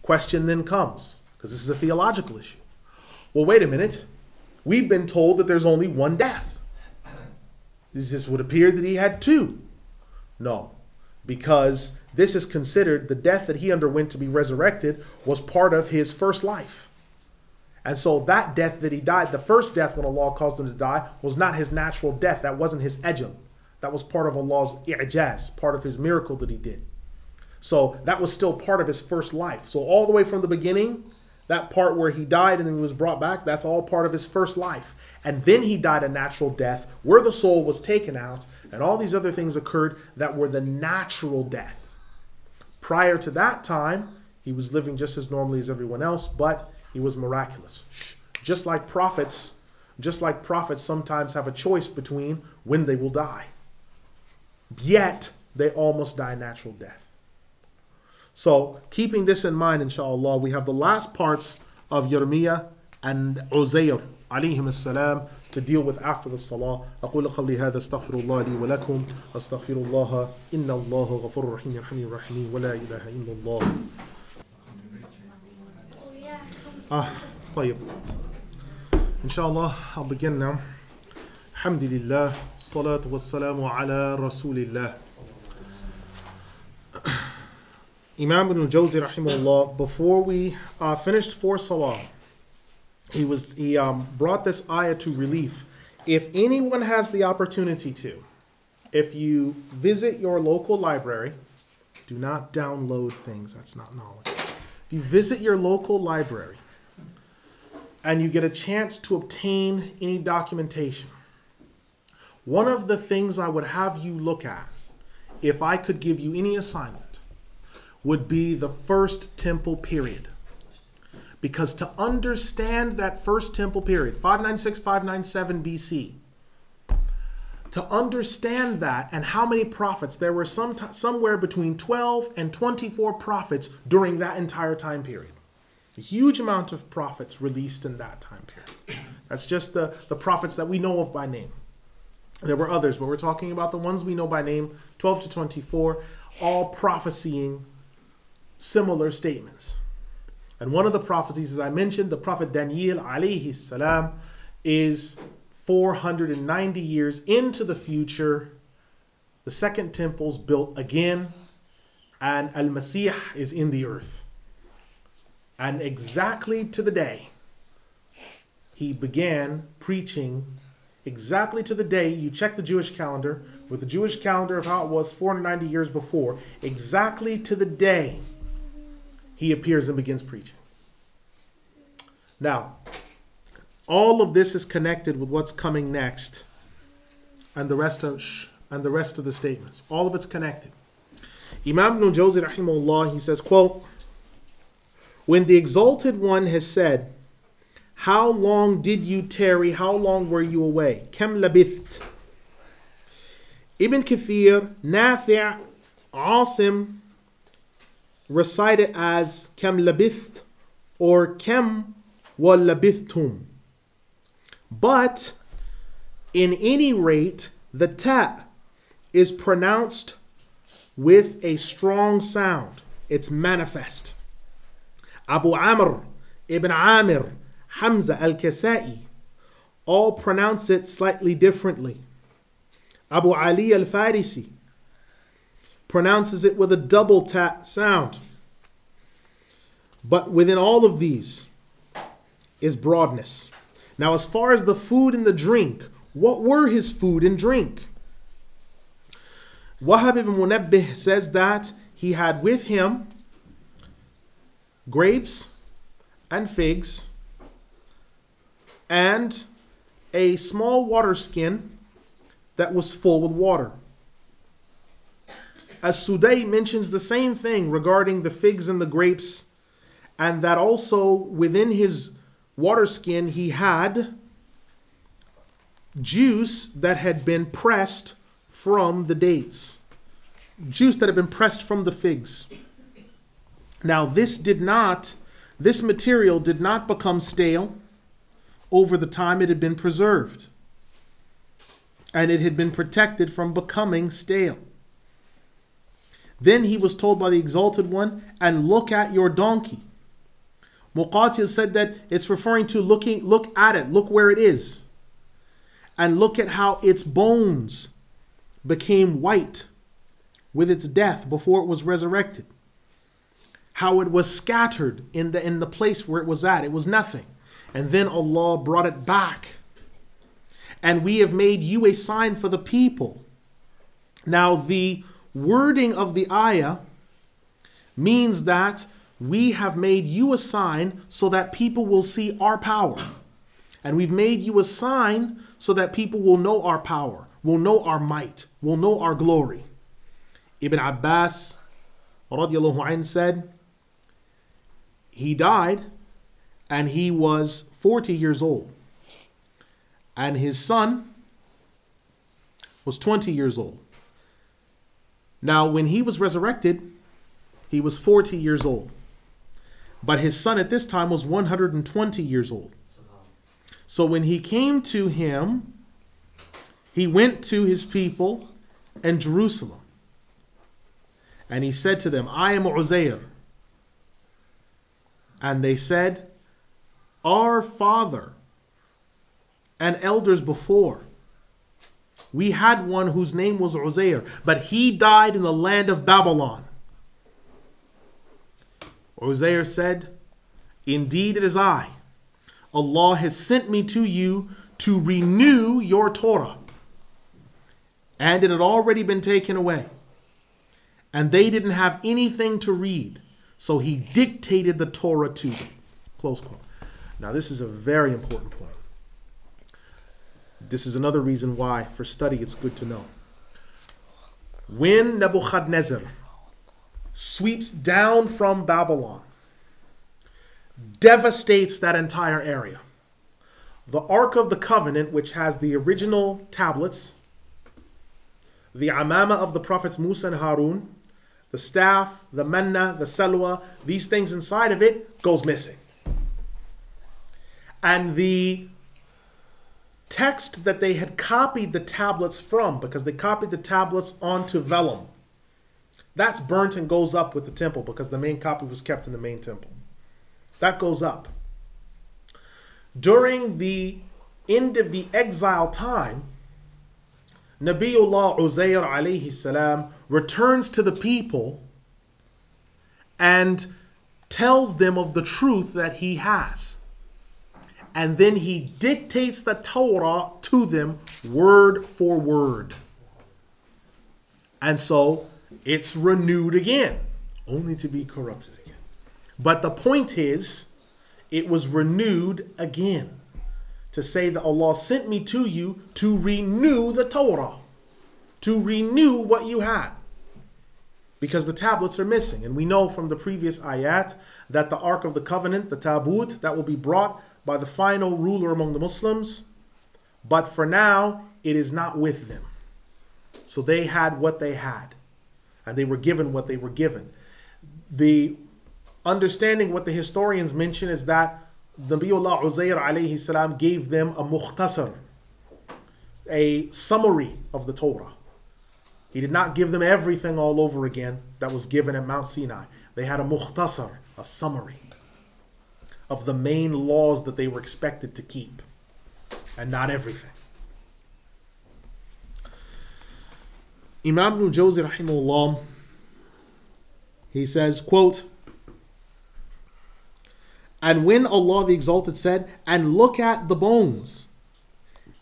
Question then comes, because this is a theological issue. Well, wait a minute. We've been told that there's only one death. This would appear that he had two. No, because this is considered the death that he underwent to be resurrected was part of his first life. And so that death that he died, the first death when Allah caused him to die, was not his natural death. That wasn't his ajal. That was part of Allah's i'jaz, part of his miracle that he did. So that was still part of his first life. So all the way from the beginning, that part where he died and then he was brought back, that's all part of his first life. And then he died a natural death where the soul was taken out and all these other things occurred that were the natural death. Prior to that time, he was living just as normally as everyone else, but he was miraculous. Just like prophets sometimes have a choice between when they will die. Yet, they almost die natural death. So, keeping this in mind, inshallah, we have the last parts of Yirmiyah and Uzair, alayhim as-salam, to deal with after the salah. أقول قولي هذا استغفر الله لي ولكم أستغفر الله إن الله غفور رحيم يرحمني الرحيم ولا إله إلا الله. طيب. Inshallah, I'll begin now. Alhamdulillah, salatu wassalamu ala rasulillah. Imam Ibn Al-Jawzi rahimahullah, before we finished for salah, he brought this ayah to relief. If anyone has the opportunity to, if you visit your local library, do not download things, that's not knowledge. If you visit your local library and you get a chance to obtain any documentation, one of the things I would have you look at, if I could give you any assignment, would be the First Temple period. Because to understand that First Temple period, 596, 597 BC, to understand that and how many prophets, there were somewhere between 12 and 24 prophets during that entire time period. A huge amount of prophets released in that time period. That's just the prophets that we know of by name. There were others, but we're talking about the ones we know by name, 12 to 24, all prophesying similar statements. And one of the prophecies, as I mentioned, the prophet Daniel alayhi salam, is 490 years into the future. The second temple's built again, and Al-Masir is in the earth. And exactly to the day, he began preaching, exactly to the day, you check the Jewish calendar, with the Jewish calendar of how it was 490 years before, exactly to the day he appears and begins preaching. Now, all of this is connected with what's coming next and the rest of the statements. All of it's connected. Imam Ibn Al-Jawzi rahimahullah, he says, quote, when the Exalted One has said, how long did you tarry? How long were you away? Kam labitht. Ibn Kathir, Nafi', Asim recite it as kam labitht or kam wa labithtum. But in any rate, the ta is pronounced with a strong sound. It's manifest. Abu Amr, Ibn Amir, Hamza al-Kasai all pronounce it slightly differently. Abu Ali al-Farisi pronounces it with a double ta sound. But within all of these is broadness. Now, as far as the food and the drink, what were his food and drink? Wahab ibn Munabbih says that he had with him grapes and figs and a small water skin that was full with water. As-Sudai mentions the same thing regarding the figs and the grapes, and that also within his water skin he had juice that had been pressed from the dates. Juice that had been pressed from the figs. Now this material did not become stale over the time it had been preserved. And it had been protected from becoming stale. Then he was told by the Exalted One, and look at your donkey. Muqatil said that it's referring to look at it, look where it is. And look at how its bones became white with its death before it was resurrected. How it was scattered in the place where it was at. It was nothing. And then Allah brought it back. And we have made you a sign for the people. Now the wording of the ayah means that we have made you a sign so that people will see our power. And we've made you a sign so that people will know our power, will know our might, will know our glory. Ibn Abbas radiallahu anh said, he died and he was 40 years old. And his son was 20 years old. Now, when he was resurrected, he was 40 years old. But his son at this time was 120 years old. So when he came to him, he went to his people in Jerusalem. And he said to them, I am Uzair. And they said, our father and elders before, we had one whose name was Uzair, but he died in the land of Babylon. Uzair said, indeed it is I. Allah has sent me to you to renew your Torah. And it had already been taken away. And they didn't have anything to read. So he dictated the Torah to them. Close quote. Now this is a very important point. This is another reason why for study it's good to know. When Nebuchadnezzar sweeps down from Babylon, devastates that entire area, the Ark of the Covenant, which has the original tablets, the amama of the prophets Musa and Harun, the staff, the manna, the salwa, these things inside of it goes missing. And the text that they had copied the tablets from, because they copied the tablets onto vellum, that's burnt and goes up with the temple because the main copy was kept in the main temple. That goes up. During the end of the exile time, Nabiullah Uzair alayhi salam returns to the people and tells them of the truth that he has. And then he dictates the Torah to them word for word. And so it's renewed again, only to be corrupted again. But the point is, it was renewed again. To say that Allah sent me to you to renew the Torah. To renew what you had. Because the tablets are missing. And we know from the previous ayat that the Ark of the Covenant, the Tabut, that will be brought by the final ruler among the Muslims. But for now, it is not with them. So they had what they had. And they were given what they were given. The understanding what the historians mention is that Nabiullah Uzair alayhi salam gave them a mukhtasar, a summary of the Torah. He did not give them everything all over again that was given at Mount Sinai. They had a mukhtasar, a summary of the main laws that they were expected to keep, and not everything. Imam Ibn Al-Jawzi rahimahullah, he says, quote, and when Allah the Exalted said, and look at the bones,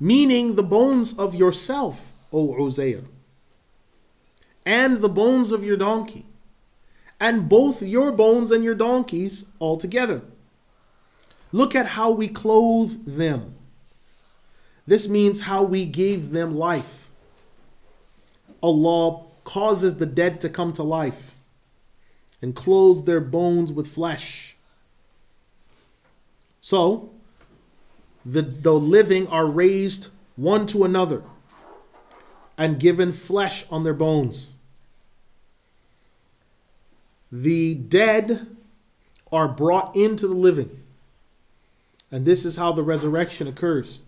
meaning the bones of yourself, O Uzair, and the bones of your donkey, and both your bones and your donkeys all together. Look at how we clothe them. This means how we gave them life. Allah causes the dead to come to life and clothes their bones with flesh. So, the living are raised one to another and given flesh on their bones. The dead are brought into the living. And this is how the resurrection occurs.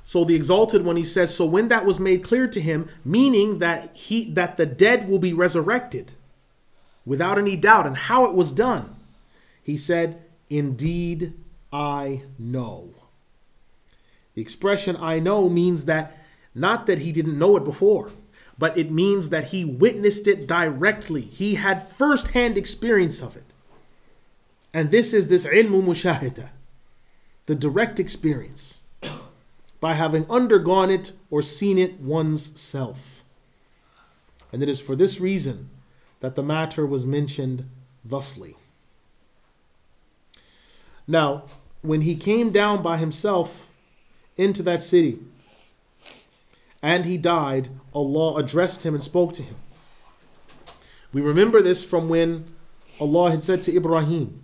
So the Exalted, when he says, so when that was made clear to him, meaning that the dead will be resurrected without any doubt, and how it was done. He said, indeed, I know. The expression I know means that not that he didn't know it before, but it means that he witnessed it directly. He had first-hand experience of it. And this is this ilmu mushahida, the direct experience, by having undergone it or seen it one's self. And it is for this reason that the matter was mentioned thusly. Now, when he came down by himself into that city and he died, Allah addressed him and spoke to him. We remember this from when Allah had said to Ibrahim,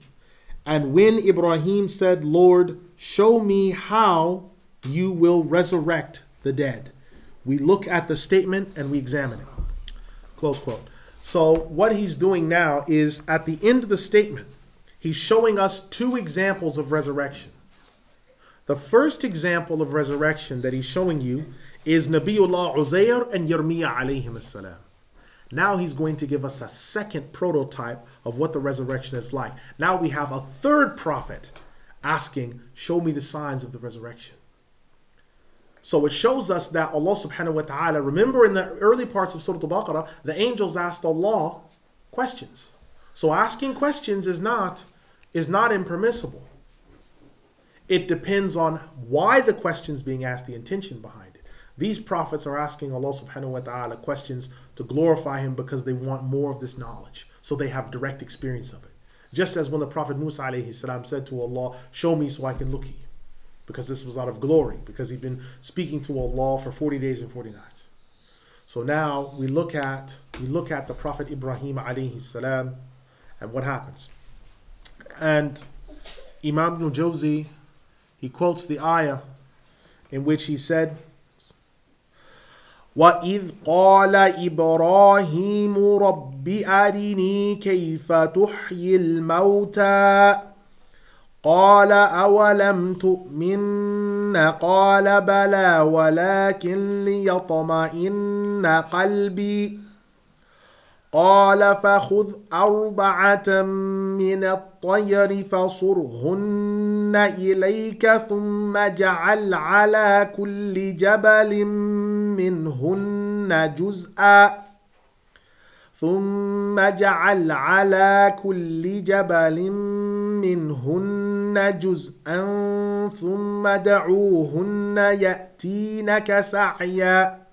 and when Ibrahim said, Lord, show me how you will resurrect the dead. We look at the statement and we examine it. Close quote. So what he's doing now is at the end of the statement, he's showing us two examples of resurrection. The first example of resurrection that he's showing you is Nabiullah Uzair and Yirmiyah alayhim as-salam. Now he's going to give us a second prototype of what the resurrection is like. Now we have a third prophet asking, show me the signs of the resurrection. So it shows us that Allah subhanahu wa ta'ala, remember in the early parts of Surah Al-Baqarah, the angels asked Allah questions. So asking questions is not impermissible. It depends on why the question is being asked, the intention behind it. These prophets are asking Allah subhanahu wa ta'ala questions to glorify Him because they want more of this knowledge. So they have direct experience of it. Just as when the Prophet Musa alayhi salam said to Allah, show me so I can look at you. Because this was out of glory. Because he'd been speaking to Allah for 40 days and 40 nights. So now we look at the Prophet Ibrahim alayhi salam and what happens. And Imam Ibn Al-Jawzi, he quotes the ayah in which he said, وَإِذْ قَالَ إِبْرَاهِيمُ رَبِّ أَرِنِي كَيْفَ تُحْيِي الْمَوْتَى قَالَ أَوَلَمْ تُؤْمِنَّ قَالَ بَلَى وَلَكِنْ لِيَطْمَئِنَّ قَلْبِي قال فخذ أربعة من الطير فصرهن إليك ثم اجعل على كل جبل منهن جزءا ثم دعوهن يأتينك سعيا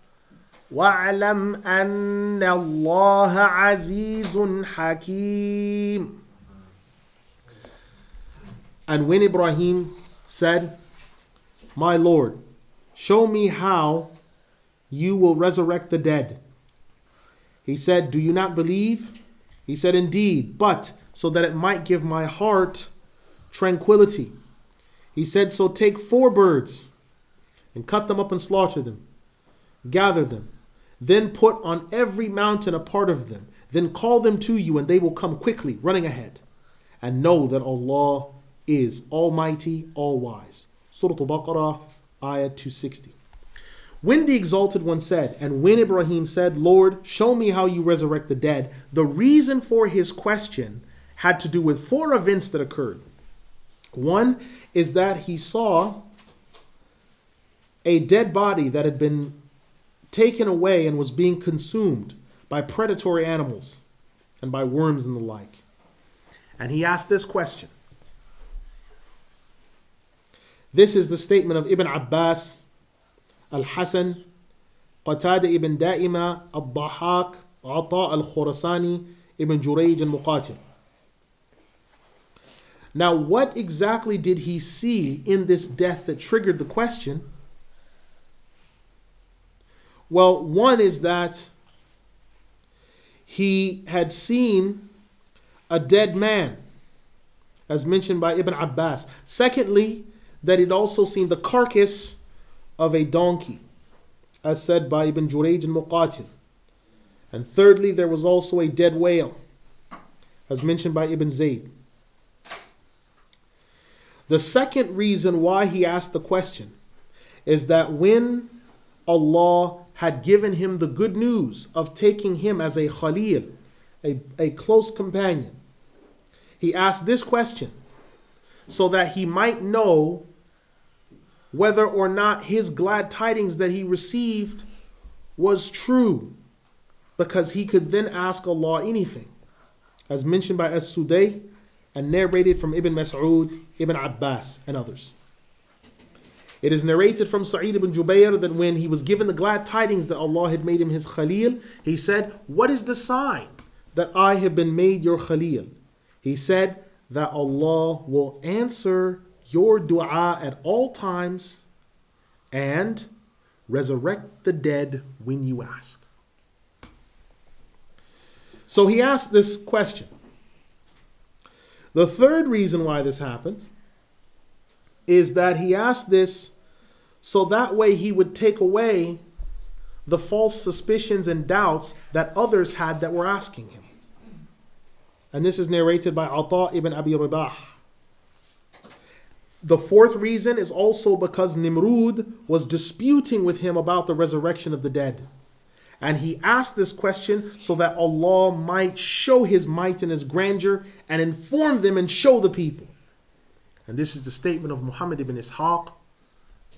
وَاعْلَمْ أَنَّ اللَّهَ عَزِيزٌ حَكِيمٌ. And when Ibrahim said, my Lord, show me how you will resurrect the dead. He said, do you not believe? He said, indeed, but so that it might give my heart tranquility. He said, so take 4 birds and cut them up and slaughter them. Gather them. Then put on every mountain a part of them. Then call them to you and they will come quickly, running ahead. And know that Allah is Almighty, All-Wise. Surah Al-Baqarah, ayat 260. When the Exalted One said, and when Ibrahim said, Lord, show me how you resurrect the dead, the reason for his question had to do with 4 events that occurred. One is that he saw a dead body that had been taken away and was being consumed by predatory animals and by worms and the like. And he asked this question. This is the statement of Ibn Abbas, Al-Hasan, Qatada ibn Da'ima, Al-Dahaq, Ata al-Khurasani, Ibn Jurayj al-Muqatil. Now, what exactly did he see in this death that triggered the question? Well, one is that he had seen a dead man, as mentioned by Ibn Abbas. Secondly, that he'd also seen the carcass of a donkey, as said by Ibn Jurayj al-Muqatil. And thirdly, there was also a dead whale, as mentioned by Ibn Zayd. The second reason why he asked the question is that when Allah had given him the good news of taking him as a Khalil, a close companion, He asked this question so that he might know whether or not his glad tidings that he received was true, because he could then ask Allah anything, as mentioned by As-Sudai and narrated from Ibn Mas'ud, Ibn Abbas, and others. It is narrated from Sa'id ibn Jubayr that when he was given the glad tidings that Allah had made him his Khalil, he said, "What is the sign that I have been made your Khalil?" He said that Allah will answer your dua at all times and resurrect the dead when you ask. So he asked this question. The third reason why this happened is that he asked this so that way he would take away the false suspicions and doubts that others had that were asking him. And this is narrated by Ata ibn Abi Rabah. The fourth reason is also because Nimrud was disputing with him about the resurrection of the dead. And he asked this question so that Allah might show his might and his grandeur and inform them and show the people. And this is the statement of Muhammad ibn Ishaq,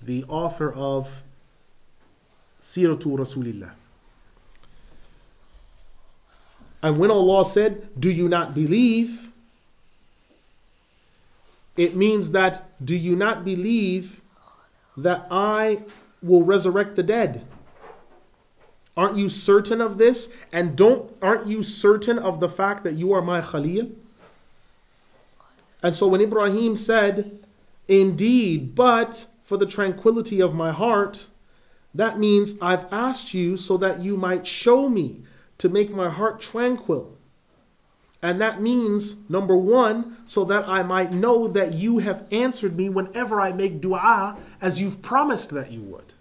the author of Siratu Rasulillah. And when Allah said, "Do you not believe?" it means that, do you not believe that I will resurrect the dead? Aren't you certain of this? And aren't you certain of the fact that you are my Khalil? And so when Ibrahim said, "Indeed, but for the tranquility of my heart," that means I've asked you so that you might show me, to make my heart tranquil. And that means, number one, so that I might know that you have answered me whenever I make dua, as you've promised that you would.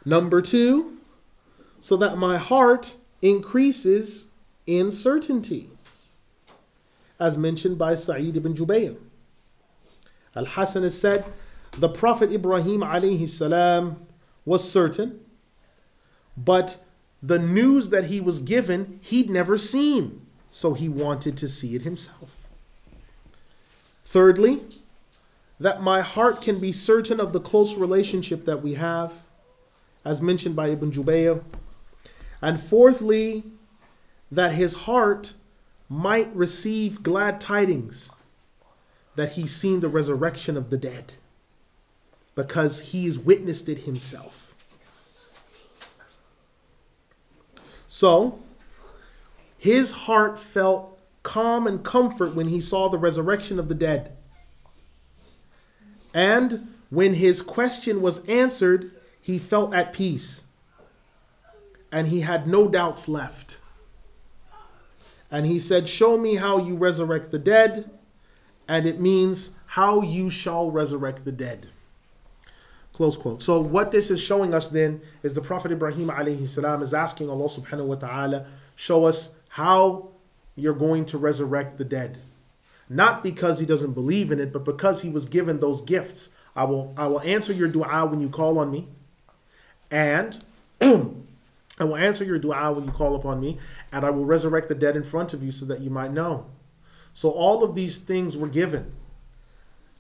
Number two, so that my heart increases in certainty, as mentioned by Sa'id ibn Jubayr. Al-Hasan has said, the Prophet Ibrahim alayhi salam was certain, but the news that he was given, he'd never seen, so he wanted to see it himself. Thirdly, that my heart can be certain of the close relationship that we have, as mentioned by Ibn Jubayr. And fourthly, that his heart might receive glad tidings that he's seen the resurrection of the dead, because he's witnessed it himself. So, his heart felt calm and comfort when he saw the resurrection of the dead. And when his question was answered, he felt at peace. And he had no doubts left. And he said, "Show me how you resurrect the dead." And it means, how you shall resurrect the dead. Close quote. So what this is showing us then is the Prophet Ibrahim alayhi salam is asking Allah subhanahu wa ta'ala, show us how you're going to resurrect the dead. Not because he doesn't believe in it, but because he was given those gifts. I will answer your dua when you call on me. And I will answer your dua when you call upon me. And I will resurrect the dead in front of you so that you might know. So all of these things were given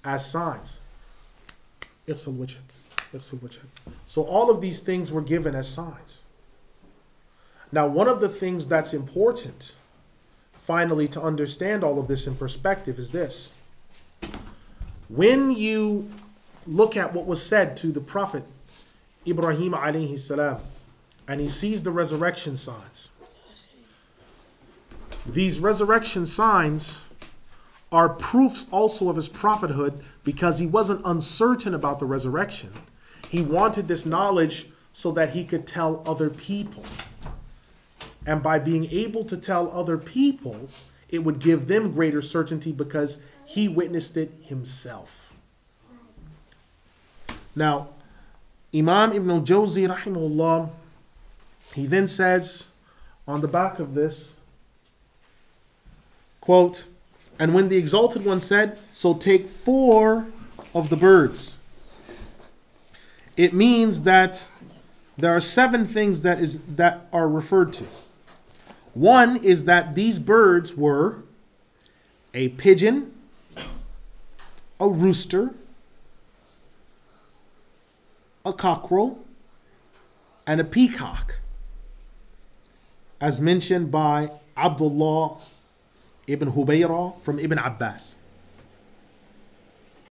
as signs. So all of these things were given as signs. Now, one of the things that's important, finally, to understand all of this in perspective is this. When you look at what was said to the Prophet Ibrahim alayhi salam, and he sees the resurrection signs, these resurrection signs are proofs also of his prophethood, because he wasn't uncertain about the resurrection. He wanted this knowledge so that he could tell other people. And by being able to tell other people, it would give them greater certainty because he witnessed it himself. Now, Imam Ibn Al-Jawzi, rahimahullah, he then says on the back of this, quote, "And when the Exalted One said, 'So take 4 of the birds,' it means that there are 7 things that are referred to. One is that these birds were a pigeon, a rooster, a cockerel, and a peacock, as mentioned by Abdullah ibn Hubayra from Ibn Abbas.